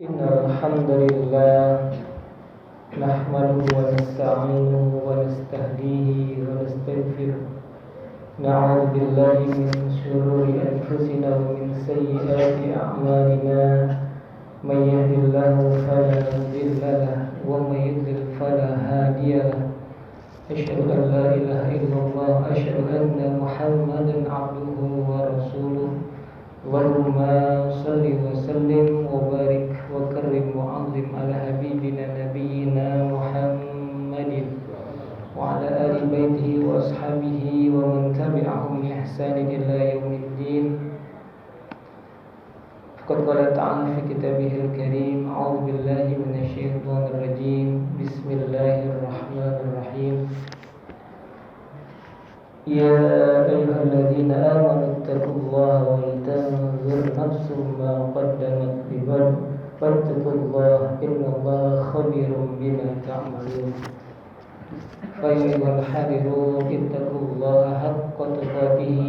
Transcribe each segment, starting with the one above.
إن الحمد لله نحمده ونستعينه ونستهديه ونستغفره نعوذ بالله من شرور أنفسنا ومن سيئات أعمالنا من يهد الله فلا مضل له ومن يضلل فلا هادي له أشهد أن لا إله إلا الله أشهد أن محمدا عبده ورسوله اللهم صل وسلم وبارك وكرم وعظم على حبيبنا نبينا محمد وعلى آل بيته وأصحابه ومن تبعهم بإحسان إلى يوم الدين. فقد قال تعالى في كتابه الكريم أعوذ بالله من الشيطان الرجيم بسم الله الرحمن الرحيم يا أيها الذين آمنوا اتقوا الله ولتنظر نفس ما قدمت لغد واتقوا الله إن الله خبير بما تعملون. فأيها الحاضرون اتقوا الله حق تقاته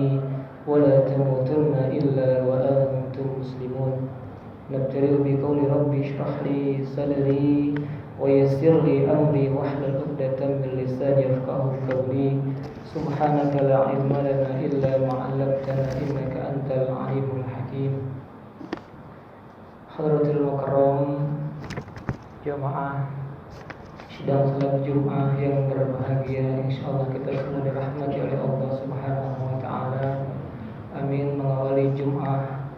ولا تموتن إلا وأنتم مسلمون. نبتدئ بقول ربي اشرح لي صدري ويسر لي أمري واحلل عقدة من لساني يفقهوا قولي سبحانك لا علم لنا إلا ما علمتنا إنك أنت العليم الحكيم. Hadratul Mukarram jamaah sidang salat Jumat yang berbahagia, insyaallah kita semua dirahmati oleh Allah Subhanahu wa taala. Amin. Mengawali Jumat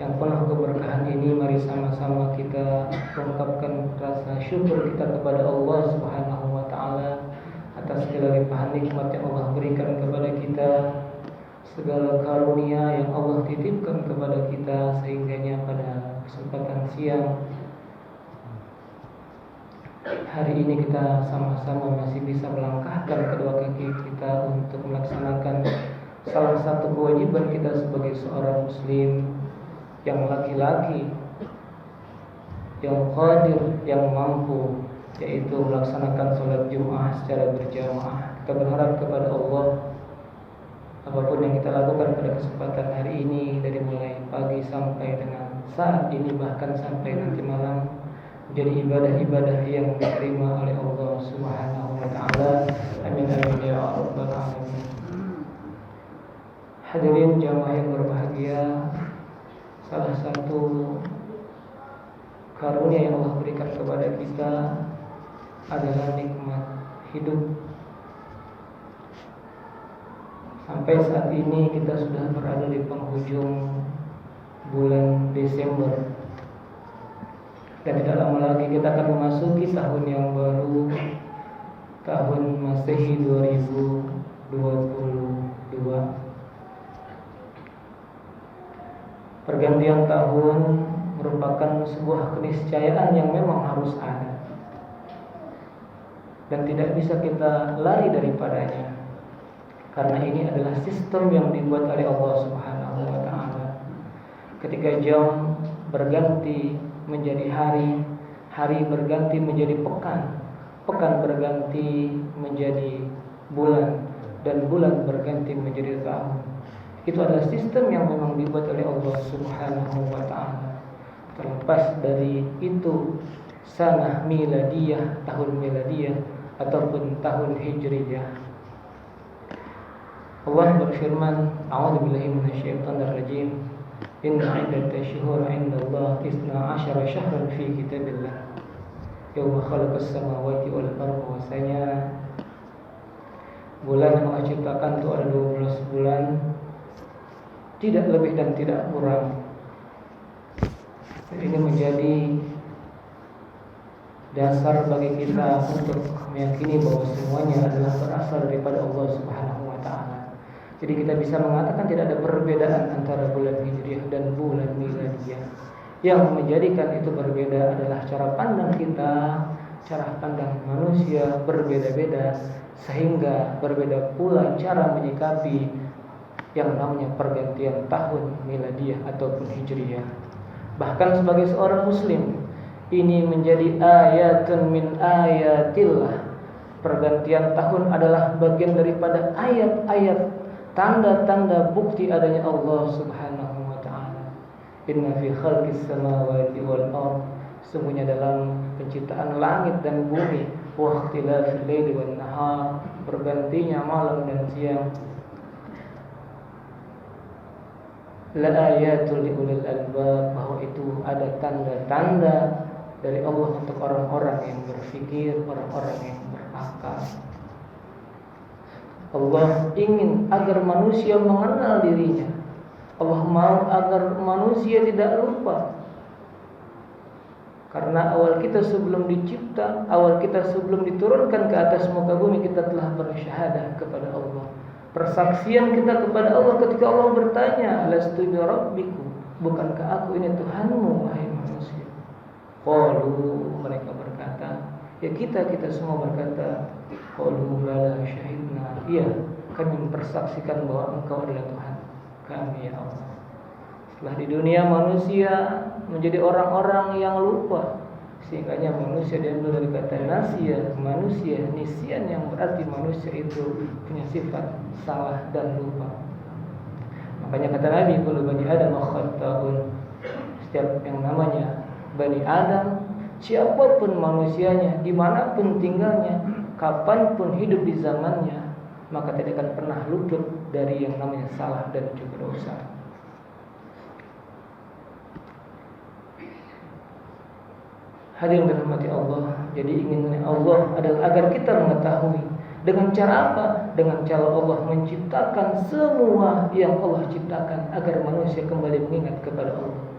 yang penuh keberkahan ini, mari sama-sama kita mengungkapkan rasa syukur kita kepada Allah Subhanahu wa taala atas segala limpahan nikmat yang Allah berikan kepada kita, segala karunia yang Allah titipkan kepada kita, sehingganya pada kesempatan siang hari ini kita sama-sama masih bisa melangkahkan kedua kaki kita untuk melaksanakan salah satu kewajiban kita sebagai seorang muslim yang laki-laki, yang qadir, yang mampu, yaitu melaksanakan sholat Jumat secara berjamaah. Kita berharap kepada Allah apapun yang kita lakukan pada kesempatan hari ini, dari mulai pagi sampai dengan saat ini, bahkan sampai nanti malam, menjadi ibadah-ibadah yang diterima oleh Allah Subhanahu wa taala. Amin amin ya rabbal alamin. Hadirin jamaah yang berbahagia, salah satu karunia yang Allah berikan kepada kita adalah nikmat hidup. Sampai saat ini kita sudah berada di penghujung bulan Desember, dan tidak lama lagi kita akan memasuki tahun yang baru, tahun Masehi 2022. Pergantian tahun merupakan sebuah keniscayaan yang memang harus ada dan tidak bisa kita lari daripadanya, karena ini adalah sistem yang dibuat oleh Allah Subhanahu wa taala. Ketika jam berganti menjadi hari, hari berganti menjadi pekan, pekan berganti menjadi bulan, dan bulan berganti menjadi tahun. Itu adalah sistem yang memang dibuat oleh Allah Subhanahu wa taala. Terlepas dari itu sanah miladiyah, tahun miladiyah ataupun tahun hijriyah. Allah berfirman, a'udzubillahi minasyaitonir rajim. Inna 'iddatash shuhuri 'indallahi 12 syahran fi kitabillah. Yauma khalaqas samawati wal arda, bahwasanya bulan yang Allah ciptakan itu ada 12 bulan, tidak lebih dan tidak kurang. Ini menjadi dasar bagi kita untuk meyakini bahwa semuanya adalah berasal daripada Allah Subhanahu wa taala. Jadi kita bisa mengatakan tidak ada perbedaan antara bulan Hijriah dan bulan Miladiyah. Yang menjadikan itu berbeda adalah cara pandang kita, cara pandang manusia berbeda-beda, sehingga berbeda pula cara menyikapi yang namanya pergantian tahun Miladiyah ataupun Hijriah. Bahkan sebagai seorang muslim, ini menjadi ayatun min ayatillah. Pergantian tahun adalah bagian daripada ayat-ayat, tanda-tanda bukti adanya Allah Subhanahu wa taala. Inna fi khalqis samawati wal ardh, sesungguhnya dalam penciptaan langit dan bumi, wa ikhtilafil laili wan nahar, bergantinya malam dan siang, la ayatul liulil albab, bahwa itu ada tanda-tanda dari Allah untuk orang-orang yang berfikir, orang-orang yang berakal. Allah ingin agar manusia mengenal dirinya. Allah mau agar manusia tidak lupa. Karena awal kita sebelum dicipta, awal kita sebelum diturunkan ke atas muka bumi, kita telah bersyahadah kepada Allah. Persaksian kita kepada Allah ketika Allah bertanya, "Alastu bi rabbikum?" Bukankah aku ini Tuhanmu, wahai manusia? Qalu, mereka berkata, ya kita semua berkata, qalu bala syahidna, iya, kami mempersaksikan bahwa Engkau adalah Tuhan kami, ya Allah. Setelah di dunia manusia menjadi orang-orang yang lupa, sehingganya manusia diambil dari kata nasia, manusia, nisyan, yang berarti manusia itu punya sifat salah dan lupa. Makanya kata Nabi, kullu bani Adam khata'un, setiap yang namanya Bani Adam, siapapun manusianya, dimanapun tinggalnya, kapanpun hidup di zamannya, maka tidak akan pernah luput dari yang namanya salah dan juga dosa. Hadirin dirahmati Allah, jadi inginnya Allah adalah agar kita mengetahui dengan cara apa? Dengan cara Allah menciptakan semua yang Allah ciptakan agar manusia kembali mengingat kepada Allah.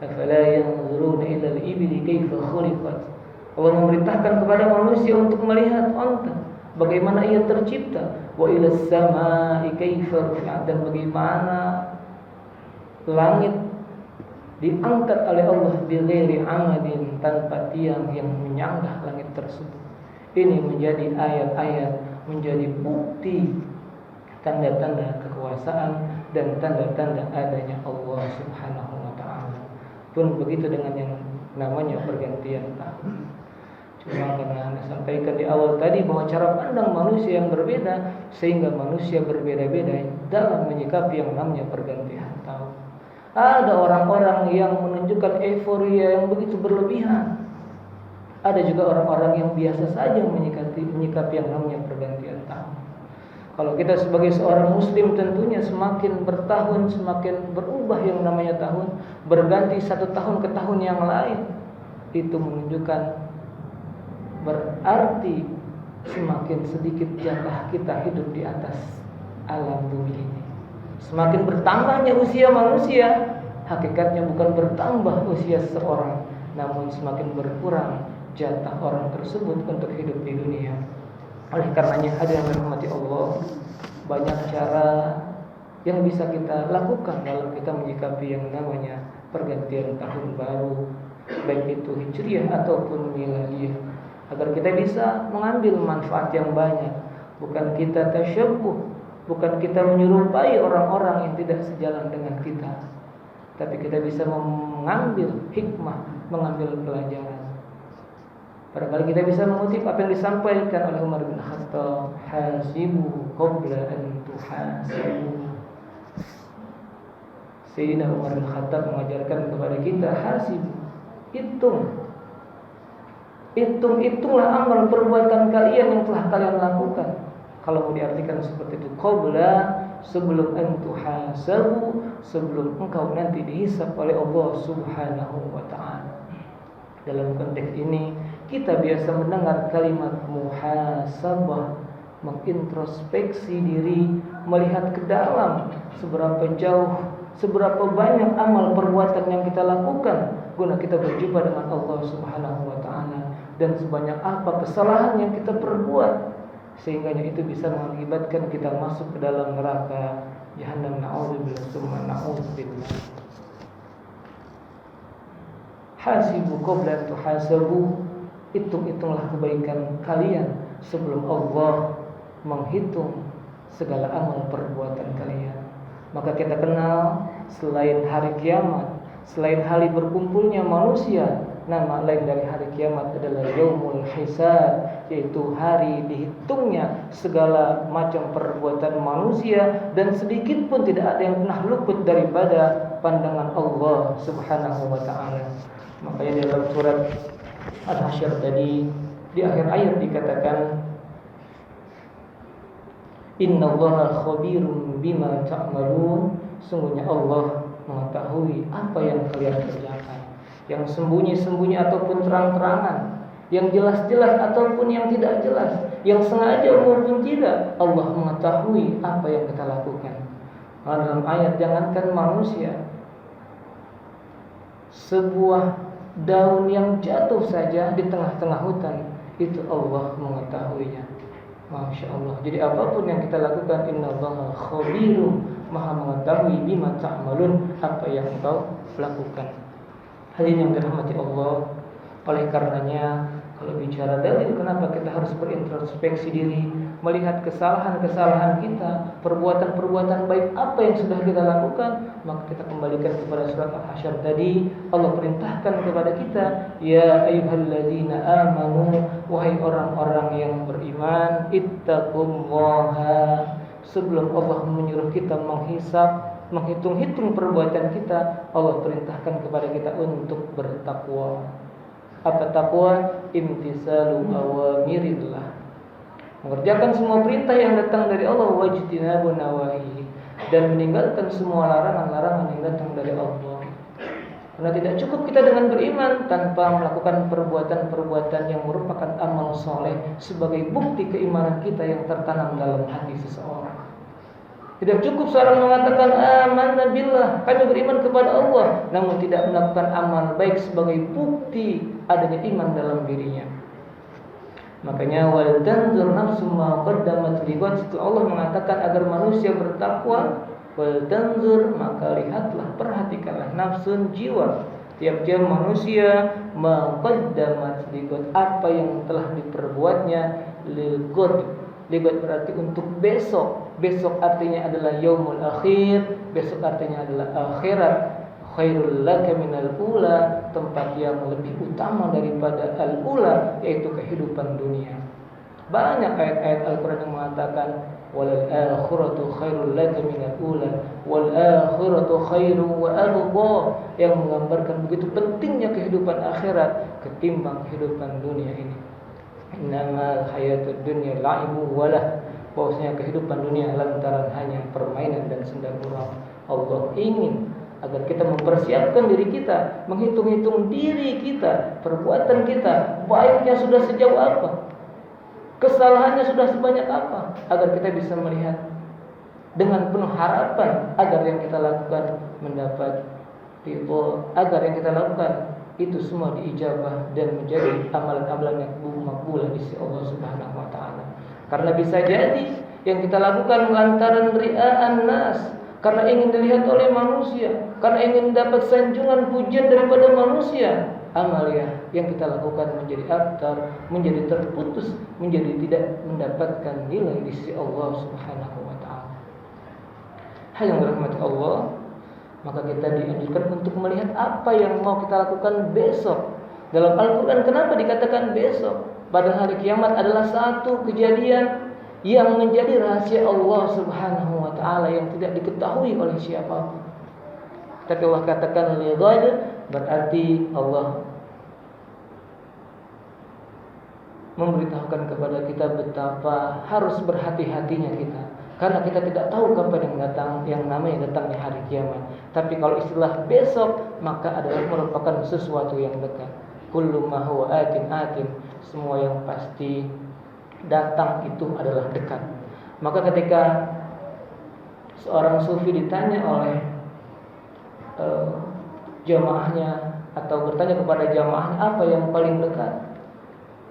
Afala yanzuruna ila al-ibli kaifa khuliqat. Allah memerintahkan kepada manusia untuk melihat onta, bagaimana ia tercipta, wa ila as-samaa'i kaifa rufi'at, dan bagaimana langit diangkat oleh Allah bighairi amadin, tanpa tiang yang menyanggah langit tersebut. Ini menjadi ayat-ayat, menjadi bukti tanda-tanda kekuasaan dan tanda-tanda adanya Allah Subhanahu wa ta'ala. Pun begitu dengan yang namanya pergantian tahun. Cuma karena Anda sampaikan di awal tadi bahwa cara pandang manusia yang berbeda, sehingga manusia berbeda-beda dalam menyikapi yang namanya pergantian tahun. Ada orang-orang yang menunjukkan euforia yang begitu berlebihan. Ada juga orang-orang yang biasa saja menyikapi yang namanya pergantian tahun. Kalau kita sebagai seorang muslim tentunya semakin bertahun semakin berubah yang namanya tahun, berganti satu tahun ke tahun yang lain. Itu menunjukkan berarti semakin sedikit jatah kita hidup di atas alam bumi ini. Semakin bertambahnya usia manusia, hakikatnya bukan bertambah usia seseorang, namun semakin berkurang jatah orang tersebut untuk hidup di dunia. Oleh karenanya, hadirin dirahmati Allah, banyak cara yang bisa kita lakukan dalam kita menyikapi yang namanya pergantian tahun baru, baik itu Hijriah ataupun Miladiyah, agar kita bisa mengambil manfaat yang banyak. Bukan kita tasyabbuh, bukan kita menyerupai orang-orang yang tidak sejalan dengan kita, tapi kita bisa mengambil hikmah, mengambil pelajaran. Barangkali kita bisa mengutip apa yang disampaikan oleh Umar bin Khattab, hasibu qabla an tuhasibu. Sayyidina Umar bin Khattab mengajarkan kepada kita, hasibu, hitunglah amal perbuatan kalian yang telah kalian lakukan. Kalau mau diartikan seperti itu, qabla, sebelum an tuhasabu, sebelum engkau nanti dihisab oleh Allah Subhanahu wa ta'ala. Dalam konteks ini kita biasa mendengar kalimat muhasabah, mengintrospeksi diri, melihat ke dalam seberapa jauh, seberapa banyak amal perbuatan yang kita lakukan guna kita berjumpa dengan Allah Subhanahu wa ta'ala, dan sebanyak apa kesalahan yang kita perbuat sehingga itu bisa mengakibatkan kita masuk ke dalam neraka Jahannam. Na'udzubillah summa na'udzubillah. Hasibu qabla an tuhasabu, hitunglah kebaikan kalian sebelum Allah menghitung segala amal perbuatan kalian. Maka kita kenal, selain hari kiamat, selain hari berkumpulnya manusia nama lain dari hari kiamat adalah yaumul hisab, yaitu hari dihitungnya segala macam perbuatan manusia dan sedikit pun tidak ada yang pernah luput daripada pandangan Allah Subhanahu wa taala. Makanya dalam surat Al-Hasyr tadi di akhir ayat dikatakan Innallaha khabirun bima ta'malun, sungguhnya Allah mengetahui apa yang kalian kerjakan, yang sembunyi-sembunyi ataupun terang-terangan, yang jelas-jelas ataupun yang tidak jelas, yang sengaja maupun tidak, Allah mengetahui apa yang kita lakukan. Dalam ayat jangankan manusia, sebuah daun yang jatuh saja di tengah-tengah hutan itu Allah mengetahuinya. Masya Allah. Jadi apapun yang kita lakukan, innallaha khabirun, maha mengetahui bima ta'malun, apa yang engkau lakukan. Hadirin yang dirahmati Allah, oleh karenanya kalau bicara dalil, kenapa kita harus berintrospeksi diri, melihat kesalahan-kesalahan kita, perbuatan-perbuatan baik apa yang sudah kita lakukan, maka kita kembalikan kepada surat Al-Hasyr tadi. Allah perintahkan kepada kita, ya ayyuhalladzina amanu, wahai orang-orang yang beriman, ittaqullaha. Sebelum Allah menyuruh kita menghisab, menghitung-hitung perbuatan kita, Allah perintahkan kepada kita untuk bertakwa. Apa takwa? Imtisalu awamirillah, mengerjakan semua perintah yang datang dari Allah, wajtinabu nawahi, dan meninggalkan semua larangan-larangan yang datang dari Allah. Karena tidak cukup kita dengan beriman tanpa melakukan perbuatan-perbuatan yang merupakan amal soleh sebagai bukti keimanan kita yang tertanam dalam hati seseorang. Tidak cukup seorang mengatakan amanna billah, kami beriman kepada Allah, namun tidak melakukan amal baik sebagai bukti adanya iman dalam dirinya. Makanya wal tanzur nafsu ma qaddamat lighad, setelah Allah mengatakan agar manusia bertakwa, wal tanzur, maka lihatlah, perhatikanlah, nafsun, jiwa, tiap-tiap manusia, ma qaddamat lighad, apa yang telah diperbuatnya, lighad. Lighad berarti untuk besok. Besok artinya adalah yaumul akhir, besok artinya adalah akhirat. Khairul laka minal ula, tempat yang lebih utama daripada al-ula, yaitu kehidupan dunia. Banyak ayat-ayat Al-Quran yang mengatakan wal akhiratu khairul laka minal ula, wal akhiratu khairu wa abqa, yang menggambarkan begitu pentingnya kehidupan akhirat ketimbang kehidupan dunia ini. Innamal hayatud dunya la'ibu walah, bahwasanya kehidupan dunia lantaran hanya permainan dan senda gurau. Allah ingin agar kita mempersiapkan diri kita, menghitung-hitung diri kita, perbuatan kita, baiknya sudah sejauh apa, kesalahannya sudah sebanyak apa, agar kita bisa melihat dengan penuh harapan agar yang kita lakukan mendapat ridho, agar yang kita lakukan itu semua diijabah dan menjadi amalan-amalan yang makbulah di sisi Allah Subhanahu wa taala. Karena bisa jadi yang kita lakukan lantaran ria'an nas, karena ingin dilihat oleh manusia, karena ingin dapat sanjungan pujian daripada manusia, amalia yang kita lakukan menjadi abtar, menjadi terputus, menjadi tidak mendapatkan nilai di sisi Allah Subhanahu wa taala. Hal yang dirahmati Allah, maka kita dianjurkan untuk melihat apa yang mau kita lakukan besok. Dalam Al-Quran kenapa dikatakan besok? Padahal hari kiamat adalah satu kejadian yang menjadi rahasia Allah Subhanahu wa taala yang tidak diketahui oleh siapapun. Tapi Allah katakan lighad, berarti Allah memberitahukan kepada kita betapa harus berhati-hatinya kita, karena kita tidak tahu kapan yang datang, yang namanya datangnya hari kiamat. Tapi kalau istilah besok, maka adalah merupakan sesuatu yang dekat. Kullu ma huwa atin, semua yang pasti datang itu adalah dekat. Maka ketika seorang sufi ditanya oleh jamaahnya, atau bertanya kepada jamaahnya apa yang paling dekat,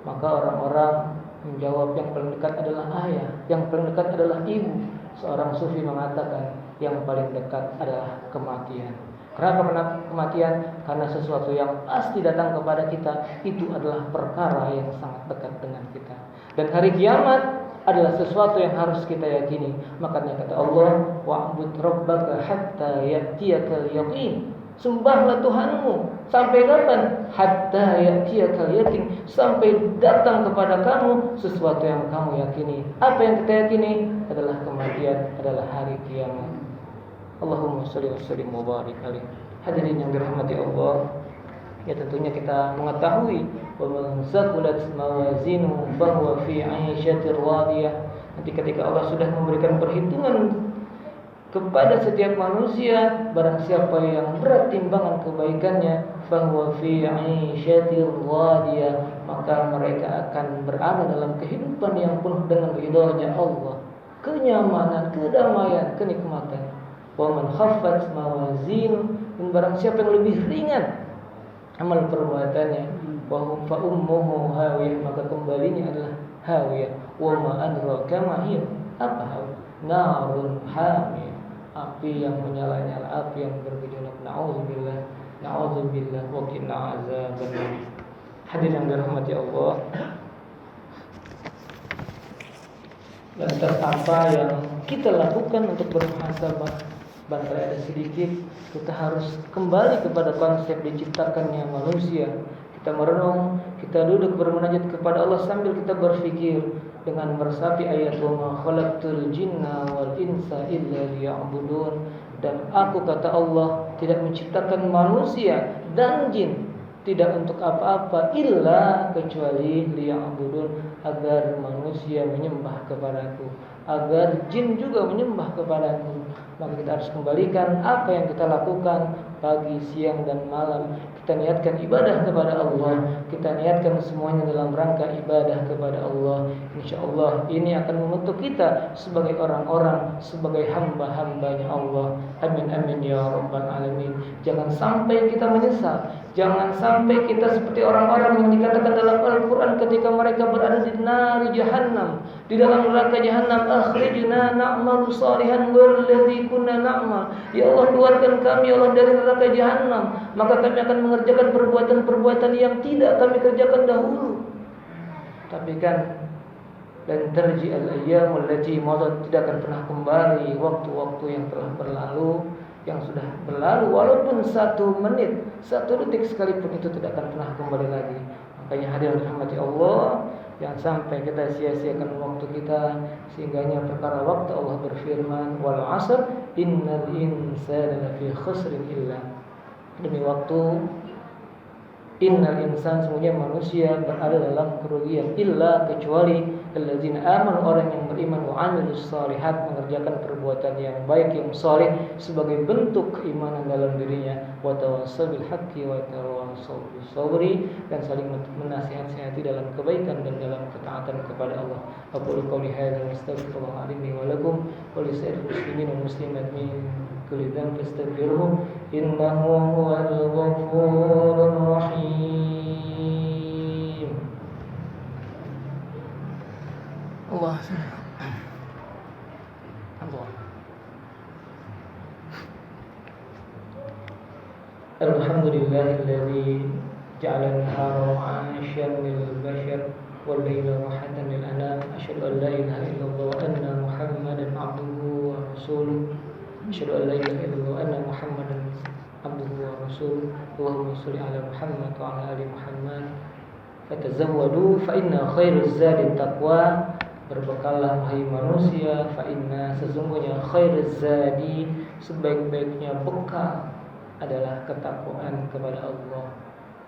maka orang-orang menjawab yang paling dekat adalah ayah, yang paling dekat adalah ibu. Seorang sufi mengatakan yang paling dekat adalah kematian. Kenapa kematian? Karena sesuatu yang pasti datang kepada kita itu adalah perkara yang sangat dekat dengan kita. Dan hari kiamat adalah sesuatu yang harus kita yakini. Makanya kata Allah, wa'bud rabbaka hatta ya'tiyakal yaqin. Sembahlah Tuhanmu sampai kapan? Hatta ya'tiyakal yaqin, sampai datang kepada kamu sesuatu yang kamu yakini. Apa yang kita yakini? Adalah kematian, adalah hari kiamat. Allahumma shalli wa sallim wa barik alaihi. Hadirin yang dirahmati Allah, ya tentunya kita mengetahui bahwa saqulat mawazinu bahwa fi 'aisyatir radiyah. Nanti ketika Allah sudah memberikan perhitungan kepada setiap manusia, barang siapa yang berat timbangan kebaikannya, bahwa fi 'aisyatir radiyah, maka mereka akan berada dalam kehidupan yang penuh dengan ridhonya Allah, kenyamanan, kedamaian, kenikmatan. Wa man khaffat mawazinu, dan barang siapa yang lebih ringan amal perbuatannya, wa fa ummuhu hawiyah, maka kembalinya adalah hawiyah. Wa ma adraka ma hiya, apa hawiyah? Narun hamiyah, api yang menyala-nyala, api yang bergejolak. Na'udzubillah, na'udzubillah wa qina azabannar. Hadirin yang dirahmati Allah, lantas apa yang kita lakukan untuk bermuhasabah? Barangkali ada sedikit, kita harus kembali kepada konsep diciptakannya manusia. Kita merenung, kita duduk bermunajat kepada Allah sambil kita berfikir dengan meresapi ayat wa ma khalaqtul jinna wal insa illa liya'budun. Dan aku, kata Allah, tidak menciptakan manusia dan jin tidak untuk apa-apa illa kecuali liya'budun, agar manusia menyembah kepadaku, agar jin juga menyembah kepadaku. Maka kita harus kembalikan apa yang kita lakukan pagi, siang, dan malam. Kita niatkan ibadah kepada Allah. Kita niatkan semuanya dalam rangka ibadah kepada Allah. Insya Allah ini akan membentuk kita sebagai orang-orang, sebagai hamba-hambanya Allah. Amin amin ya rabbal alamin. Jangan sampai kita menyesal. Jangan sampai kita seperti orang-orang yang dikatakan dalam Al-Quran ketika mereka berada di nari jahannam, di dalam neraka jahannam, akhrijna na'malu salihan walladzi kunna na'mal. Ya Allah, keluarkan kami, ya Allah, dari neraka jahannam, maka kami akan mengerjakan perbuatan-perbuatan yang tidak kami kerjakan dahulu. Tapi kan, dan terji al-ayyam allati madat, tidak akan pernah kembali waktu-waktu yang telah berlalu, yang sudah berlalu, walaupun 1 menit, 1 detik sekalipun itu tidak akan pernah kembali lagi. Makanya hadirin rahmati Allah, jangan sampai kita sia-siakan waktu kita, sehingganya perkara waktu Allah berfirman, wal 'asr innal insana lafi khusrin illa, demi waktu, innal insan, semuanya manusia berada dalam kerugian, illa kecuali alladzina amanu, orang yang beriman, wa 'amilus shalihat, mengerjakan perbuatan yang baik, yang saleh sebagai bentuk keimanan dalam dirinya, wa tawassaw bil haqqi wa tawassaw bis sabri, dan saling menasihati dalam kebaikan dan dalam ketaatan kepada Allah. Aqulu qouli hadza wa astaghfirullah li wa lakum wa li sa'iril muslimin wal muslimat min kulli dhanbin fastaghfiruhu innahu huwal ghafurur rahim. Allah. Alhamdulillahilladzi ja'ala an-nahara ma'asyan lil bashar wal layla rahatan lil anam. Asyhadu an la ilaha illallah wa anna Muhammadan 'abduhu wa rasuluh. Asyhadu an la ilaha illallah wa anna Muhammadan 'abduhu wa rasuluh. Allahumma shalli ala Muhammad wa ala ali Muhammad. Fatazawwadu fa inna khairaz zadi taqwa. Berbekallah wahai manusia, fa inna, sesungguhnya khairaz zadi, sebaik-baiknya bekal adalah ketakwaan kepada Allah.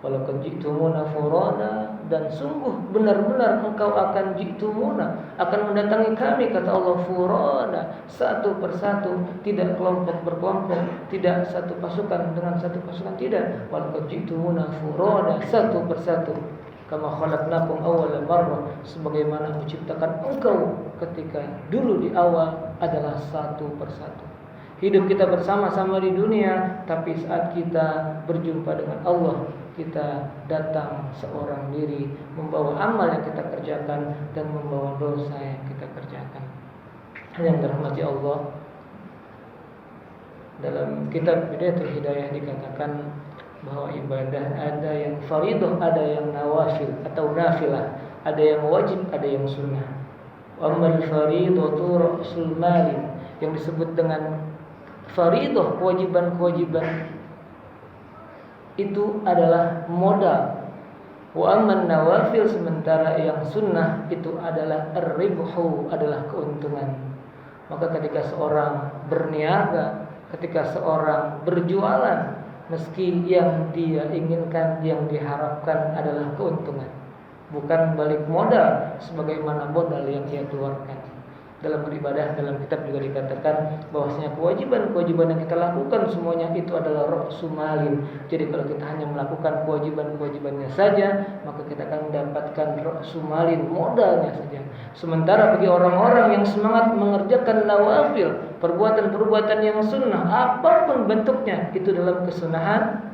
Walau ji'tumuna furada, dan sungguh benar-benar engkau akan ji'tumuna, akan mendatangi kami, kata Allah, furada, satu persatu, tidak kelompok berkelompok, tidak satu pasukan dengan satu pasukan, tidak. Walau ji'tumuna furada, satu persatu. Kama khalaqnakum awwala marrah, sebagaimana menciptakan engkau ketika dulu di awal adalah satu persatu. Hidup kita bersama-sama di dunia, tapi saat kita berjumpa dengan Allah, kita datang seorang diri, membawa amal yang kita kerjakan dan membawa dosa yang kita kerjakan. Yang dirahmati Allah, dalam kitab Bidayatul Hidayah dikatakan bahwa ibadah ada yang fardhu, ada yang nawafil atau nafilah, ada yang wajib, ada yang sunnah. Amal fariidatu ra'sul mali, yang disebut dengan fariidah, kewajiban-kewajiban itu adalah modal. Wa amman nawafil, sementara yang sunnah itu adalah ar-ribhu, adalah keuntungan. Maka ketika seorang berniaga, ketika seorang berjualan, meski yang dia inginkan, yang diharapkan adalah keuntungan, bukan balik modal sebagaimana modal yang dia keluarkan. Dalam beribadah, dalam kitab juga dikatakan bahwasanya kewajiban-kewajiban yang kita lakukan semuanya itu adalah ra'su malin. Jadi kalau kita hanya melakukan kewajiban-kewajibannya saja, maka kita akan mendapatkan ra'su malin, modalnya saja. Sementara bagi orang-orang yang semangat mengerjakan nawafil, perbuatan-perbuatan yang sunnah, apapun bentuknya itu dalam kesunahan,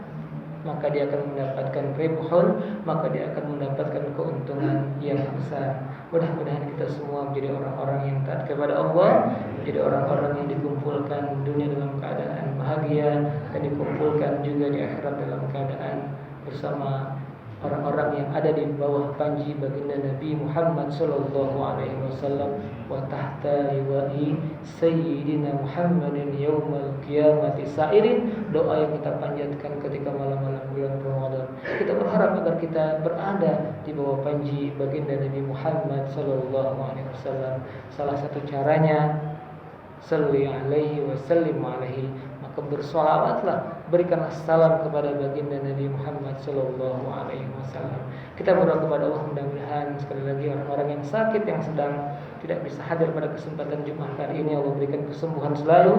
maka dia akan mendapatkan ribhun, maka dia akan mendapatkan keuntungan yang besar. Mudah-mudahan kita semua menjadi orang-orang yang taat kepada Allah, menjadi orang-orang yang dikumpulkan dunia dalam keadaan bahagia, dan dikumpulkan juga di akhirat dalam keadaan bersama orang-orang yang ada di bawah panji baginda Nabi Muhammad sallallahu alaihi wasallam, wa tahta liwa'i sayyidina Muhammadin yaumal qiyamati sa'irin. Doa yang kita panjatkan ketika malam-malam bulan Ramadan, kita berharap agar kita berada di bawah panji baginda Nabi Muhammad sallallahu alaihi wasallam. Salah satu caranya salli alaihi wa sallim alaihi, maka bersolawatlah, berikanlah salam kepada baginda Nabi Muhammad sallallahu alaihi wasallam. Kita berdoa kepada Allah, mudah-mudahan sekali lagi orang-orang yang sakit, yang sedang tidak bisa hadir pada kesempatan Jumat kali ini, Allah berikan kesembuhan selalu,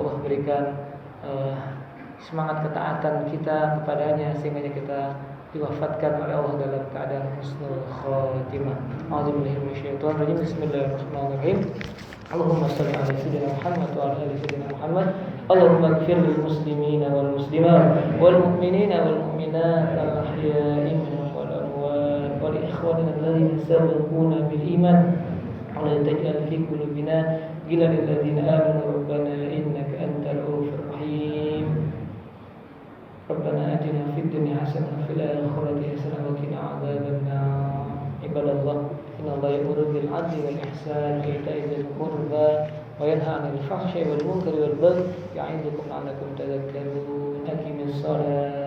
Allah berikan semangat ketaatan kita kepadanya sehingga kita diwafatkan oleh Allah dalam keadaan husnul khatimah. A'udzubillahi minasyaitonir rajim. Bismillahirrahmanirrahim. Allahumma shalli ala sayyidina Muhammad wa ala ali sayyidina Muhammad. Allahumma ighfir lil muslimina wal muslimat wal mu'minina wal mu'minat al ahya'i minhum wal amwat wa li ikhwanina alladhina sabaquna bil iman wa la taj'al fi qulubina ghillan lil ladzina amanu rabbana innaka antal ghafurur rahim. Rabbana atina fid dunya hasanah wa fil akhirati hasanah wa qina adzaban nar. Ibadallah, innallaha ya'muru bil 'adli wal ihsani wa ita'i dzil qurba wa yanha 'anil fahsya'i wal munkari wal baghi ya'idukum la'allakum tadhakkarun. Aqimis shalah.